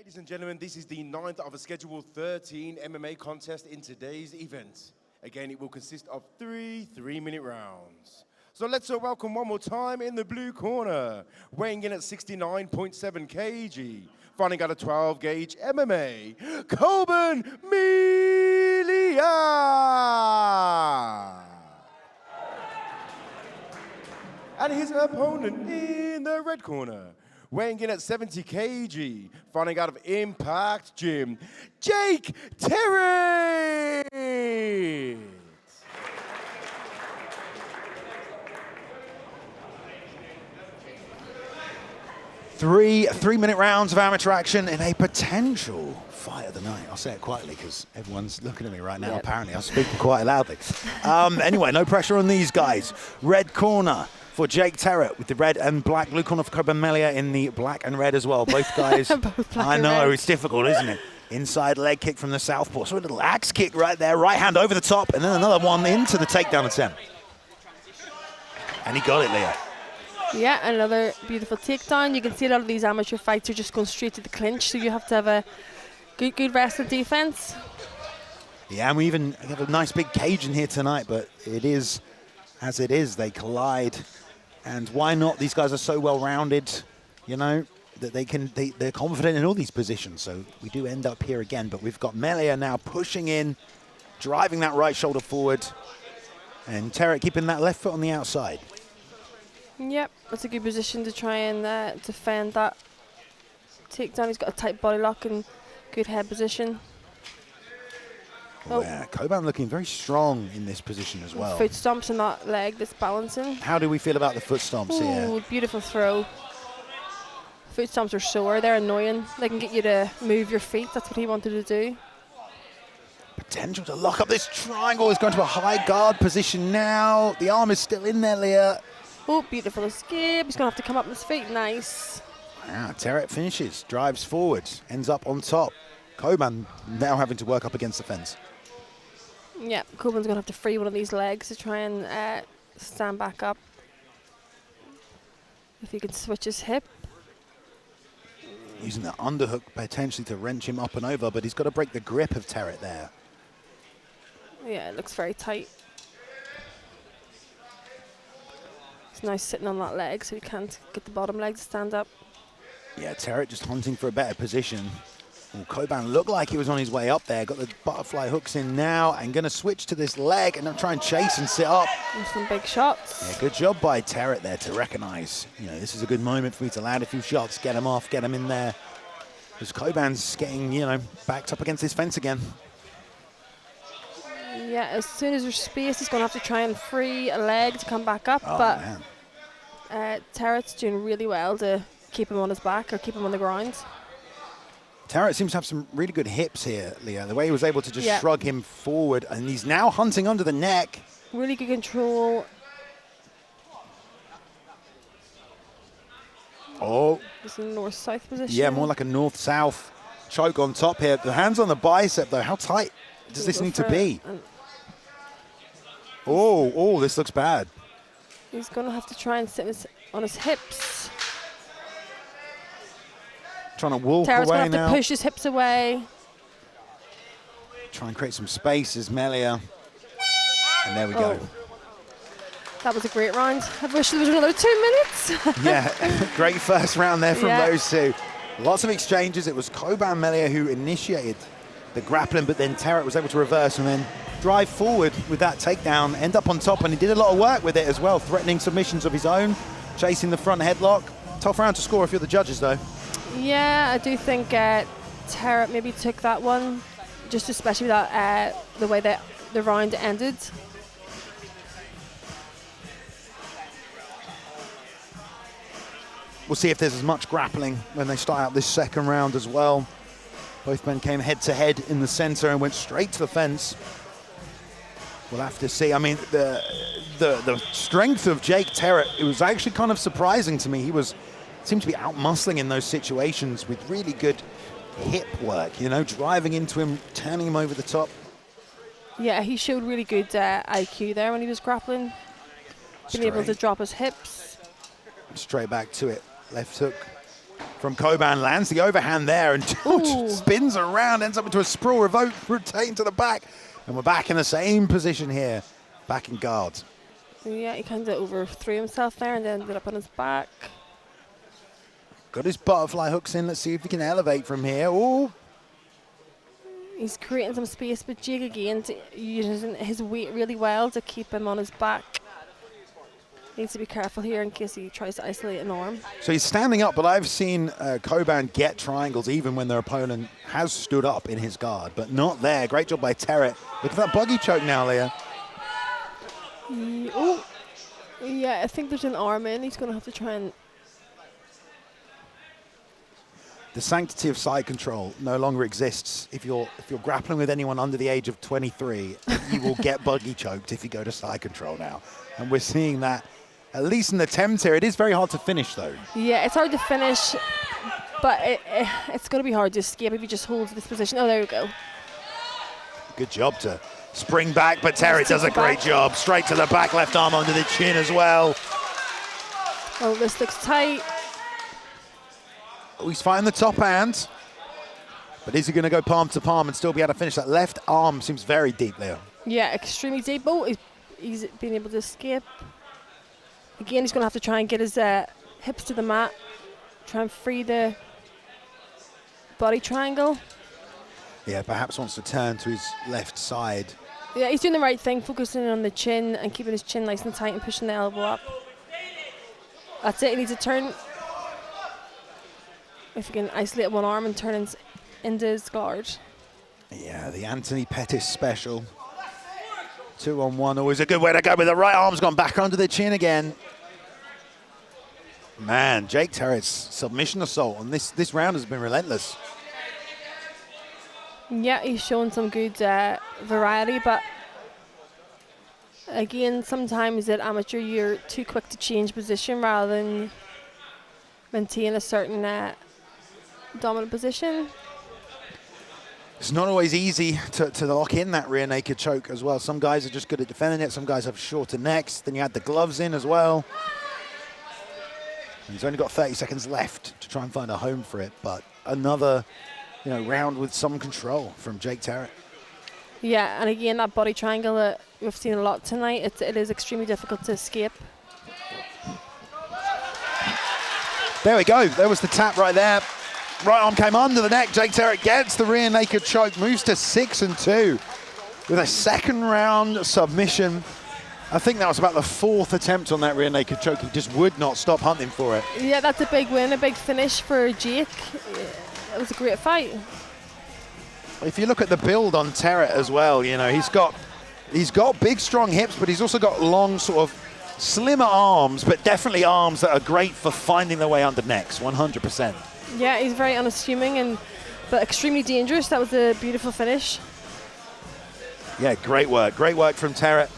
Ladies and gentlemen, this is the 9th of a scheduled 13 MMA contest in today's event. Again, it will consist of three 3-minute rounds. So let's welcome one more time in the blue corner, weighing in at 69.7 kg, fighting out a 12-gauge MMA, Coban Melia! And his opponent in the red corner, weighing in at 70 kg, fighting out of Impact Gym, Jake Terrett! Three-minute rounds of amateur action in a potential fight of the night. I'll say it quietly because everyone's looking at me right now. Yep. Apparently, I'm speaking quite loudly. Anyway, no pressure on these guys. Red corner for Jake Terrett with the red and black. Blue corner for Coban Melia in the black and red as well. Both guys. Both I know, it's difficult, isn't it? Inside leg kick from the southpaw. So a little axe kick right there. Right hand over the top and then another one into the takedown attempt. And he got it, Leah. Yeah, another beautiful takedown. You can see a lot of these amateur fights are just going straight to the clinch, so you have to have a good wrestling defense. Yeah, and we even have a nice big cage in here tonight, but it is as it is. They collide, and why not? These guys are so well-rounded, you know, that they're confident in all these positions. So we do end up here again, but we've got Melia now pushing in, driving that right shoulder forward, and Terrett keeping that left foot on the outside. Yep, that's a good position to try and defend that takedown. He's got a tight body lock and good head position. Oh, yeah, Coban looking very strong in this position as well. Foot stomps on that leg that's balancing. How do we feel about the foot stomps here? Ooh, beautiful throw. Foot stomps are sore, they're annoying. They can get you to move your feet, that's what he wanted to do. Potential to lock up this triangle. He's going to a high guard position now. The arm is still in there, Leah. Oh, beautiful escape. He's going to have to come up on his feet. Nice. Wow, Terrett finishes, drives forward, ends up on top. Coban now having to work up against the fence. Yeah, Coban's going to have to free one of these legs to try and stand back up. If he can switch his hip. Using the underhook potentially to wrench him up and over, but he's got to break the grip of Terrett there. Yeah, it looks very tight. It's nice sitting on that leg so he can't get the bottom leg to stand up. Yeah, Terrett just hunting for a better position. Well, Coban looked like he was on his way up there. Got the butterfly hooks in now and going to switch to this leg and try and chase and sit up. And some big shots. Yeah, good job by Terrett there to recognize, you know, this is a good moment for me to land a few shots, get him off, get him in there. Because Coban's getting, you know, backed up against this fence again. Yeah, as soon as there's space, he's going to have to try and free a leg to come back up. Oh, but man. Terrett's doing really well to keep him on his back or keep him on the ground. Terrett seems to have some really good hips here, Leah. The way he was able to just shrug him forward, and he's now hunting under the neck. Really good control. Oh. It's in a north-south position. Yeah, more like a north-south choke on top here. The hands on the bicep, though. How tight does this need to be? Oh, this looks bad. He's going to have to try and sit on his hips. Trying to walk Terrett's away going to now. have to push his hips away. Try and create some space as Melia. And there we go. That was a great round. I wish there was another 2 minutes. Yeah, great first round there from those two. Lots of exchanges. It was Coban Melia who initiated the grappling, but then Terrett was able to reverse and then drive forward with that takedown, end up on top, and he did a lot of work with it as well, threatening submissions of his own, chasing the front headlock. Tough round to score if you're the judges, though. Yeah, I do think Terrett maybe took that one, just especially that the way that the round ended. We'll see if there's as much grappling when they start out this second round as well. Both men came head-to-head in the center and went straight to the fence. We'll have to see. I mean, the strength of Jake Terrett, it was actually kind of surprising to me. He seemed to be out-muscling in those situations with really good hip work, you know, driving into him, turning him over the top. Yeah, he showed really good IQ there when he was grappling. Being able to drop his hips. Straight back to it. Left hook from Coban, lands the overhand there and spins around, ends up into a sprawl, rotating to the back. And we're back in the same position here, back in guard. Yeah, he kind of overthrew himself there and then ended up on his back. Got his butterfly hooks in. Let's see if he can elevate from here. Ooh. He's creating some space, but Jake again using his weight really well to keep him on his back. Needs to be careful here in case he tries to isolate an arm. So he's standing up, but I've seen Coban get triangles even when their opponent has stood up in his guard, but not there. Great job by Terrett. Look at that buggy choke now, Leah. Oh, yeah, I think there's an arm in. He's going to have to try and... The sanctity of side control no longer exists. If you're grappling with anyone under the age of 23, you will get buggy choked if you go to side control now. And we're seeing that, at least in the attempts here. It is very hard to finish, though. Yeah, it's hard to finish, but it's going to be hard to escape if he just holds this position. Oh, there we go. Good job to spring back, but Terrett does a great job. Straight to the back, left arm under the chin as well. Oh, this looks tight. Oh, he's fighting the top hand. But is he going to go palm to palm and still be able to finish? That left arm seems very deep there. Yeah, extremely deep. Oh, he's been able to escape. Again, he's going to have to try and get his hips to the mat. Try and free the body triangle. Yeah, perhaps wants to turn to his left side. Yeah, he's doing the right thing, focusing on the chin and keeping his chin nice and tight and pushing the elbow up. That's it, he needs to turn. If he can isolate one arm and turn into his guard. Yeah, the Anthony Pettis special. 2-on-1, always a good way to go, but the right arm's gone back under the chin again. Man, Jake Terrett's submission assault on this round has been relentless. Yeah, he's shown some good variety, but again, sometimes at amateur you're too quick to change position rather than maintain a certain dominant position. It's not always easy to lock in that rear naked choke as well. Some guys are just good at defending it. Some guys have shorter necks. Then you add the gloves in as well. And he's only got 30 seconds left to try and find a home for it. But another, round with some control from Jake Terrett. Yeah, and again, that body triangle that we've seen a lot tonight, it is extremely difficult to escape. There we go. There was the tap right there. Right arm came under the neck. Jake Terrett gets the rear naked choke, moves to 6-2 with a second round submission. I think that was about the fourth attempt on that rear naked choke. He just would not stop hunting for it. Yeah, that's a big win, a big finish for Jake. It was a great fight. If you look at the build on Terrett as well, he's got big, strong hips, but he's also got long, sort of slimmer arms, but definitely arms that are great for finding their way under necks, 100%. Yeah, he's very unassuming but extremely dangerous. That was a beautiful finish. Yeah, great work from Terrett.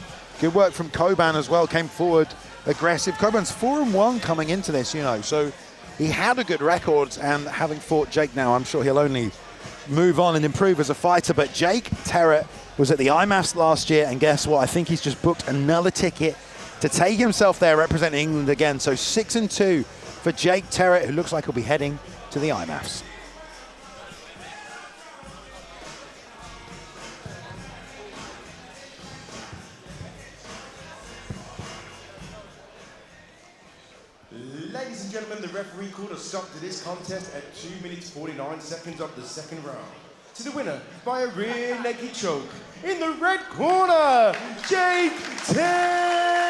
Good work from Coban as well, came forward aggressive. Coban's 4-1 coming into this, so he had a good record, and having fought Jake now, I'm sure he'll only move on and improve as a fighter. But Jake Terrett was at the IMMAFs last year, and guess what? I think he's just booked another ticket to take himself there representing England again. So 6-2 for Jake Terrett, who looks like he'll be heading to the IMMAFs. Ladies and gentlemen, the referee called a stop to this contest at 2 minutes 49 seconds of the second round. To the winner by a rear naked choke in the red corner, Jake Terrett!